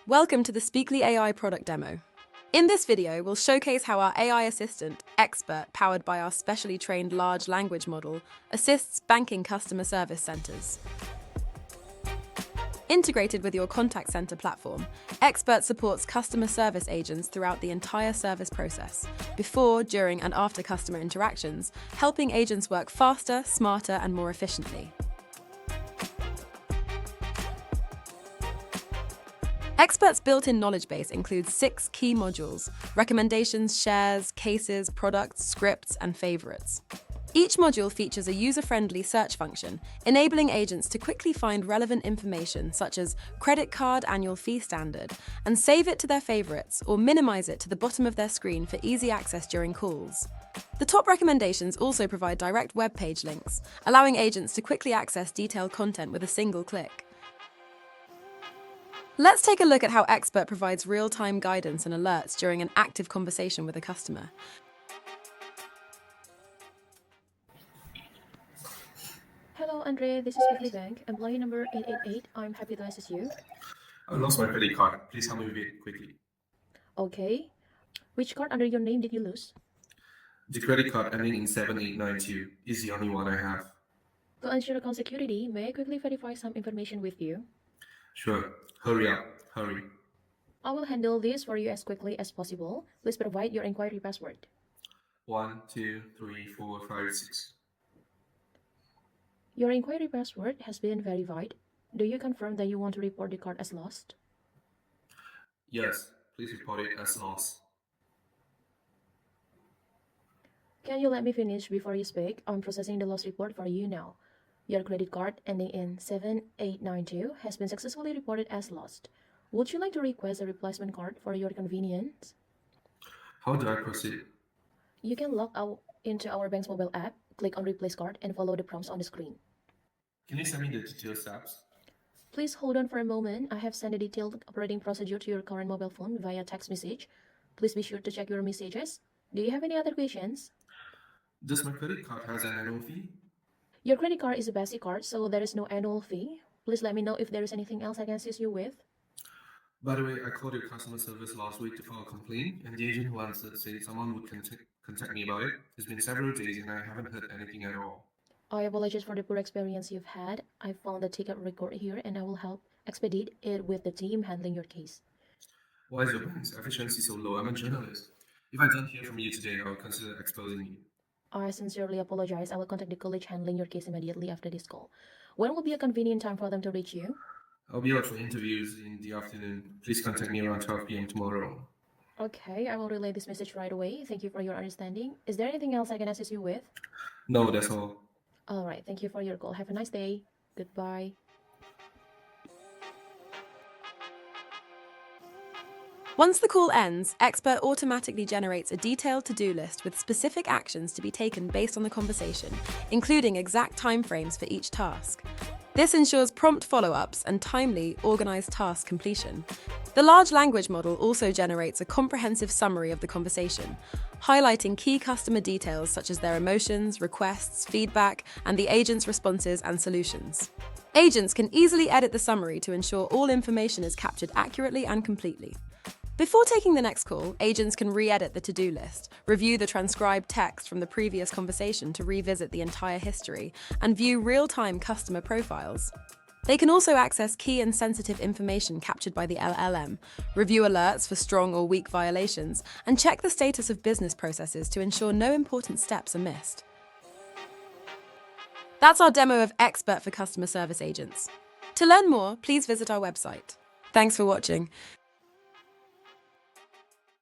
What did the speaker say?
Welcome to the Speakly AI product demo. In this video, we'll showcase how our AI assistant, Expert, powered by our specially trained large language model, assists banking customer service centers. Integrated with your contact center platform, Expert supports customer service agents throughout the entire service process, before, during, and after customer interactions, helping agents work faster, smarter, and more efficiently. Expert's built-in knowledge base includes 6 key modules: recommendations, shares, cases, products, scripts, and favorites. Each module features a user-friendly search function, enabling agents to quickly find relevant information such as credit card annual fee standard, and save it to their favorites or minimize it to the bottom of their screen for easy access during calls. The top recommendations also provide direct web page links, allowing agents to quickly access detailed content with a single click. Let's take a look at how Expert provides real-time guidance and alerts during an active conversation with a customer. Hello, Andre. This is Weekly Bank, employee number 888. I'm happy to assist you. I lost my credit card. Please help me with it quickly. Okay. Which card under your name did you lose? The credit card ending in 7892 is the only one I have. To ensure account security, may I quickly verify some information with you? Sure. Hurry up. Hurry. I will handle this for you as quickly as possible. Please provide your inquiry password. 1, 2, 3, 4, 5, 6. Your inquiry password has been verified. Do you confirm that you want to report the card as lost? Yes. Please report it as lost. Can you let me finish before you speak? I'm processing the loss report for you now. Your credit card ending in 7892 has been successfully reported as lost. Would you like to request a replacement card for your convenience? How do I proceed? You can log out into our bank's mobile app, click on Replace Card, and follow the prompts on the screen. Can you send me the detailed steps? Please hold on for a moment. I have sent a detailed operating procedure to your current mobile phone via text message. Please be sure to check your messages. Do you have any other questions? Does my credit card has an annual fee? Your credit card is a basic card, so there is no annual fee. Please let me know if there is anything else I can assist you with. By the way, I called your customer service last week to file a complaint, and the agent who answered said someone would contact me about it. It's been several days and I haven't heard anything at all. I apologize for the poor experience you've had. I found the ticket record here and I will help expedite it with the team handling your case. Why is your bank's efficiency so low? I'm a journalist. If I don't hear from you today, I'll consider exposing you. I sincerely apologize. I will contact the college handling your case immediately after this call. When will be a convenient time for them to reach you? I'll be out for interviews in the afternoon. Please contact me around 12 p.m. tomorrow. Okay, I will relay this message right away. Thank you for your understanding. Is there anything else I can assist you with? No, that's all. All right, thank you for your call. Have a nice day. Goodbye. Once the call ends, Expert automatically generates a detailed to-do list with specific actions to be taken based on the conversation, including exact timeframes for each task. This ensures prompt follow-ups and timely, organized task completion. The large language model also generates a comprehensive summary of the conversation, highlighting key customer details such as their emotions, requests, feedback, and the agent's responses and solutions. Agents can easily edit the summary to ensure all information is captured accurately and completely. Before taking the next call, agents can re-edit the to-do list, review the transcribed text from the previous conversation to revisit the entire history, and view real-time customer profiles. They can also access key and sensitive information captured by the LLM, review alerts for strong or weak violations, and check the status of business processes to ensure no important steps are missed. That's our demo of Expert for customer service agents. To learn more, please visit our website. Thanks for watching.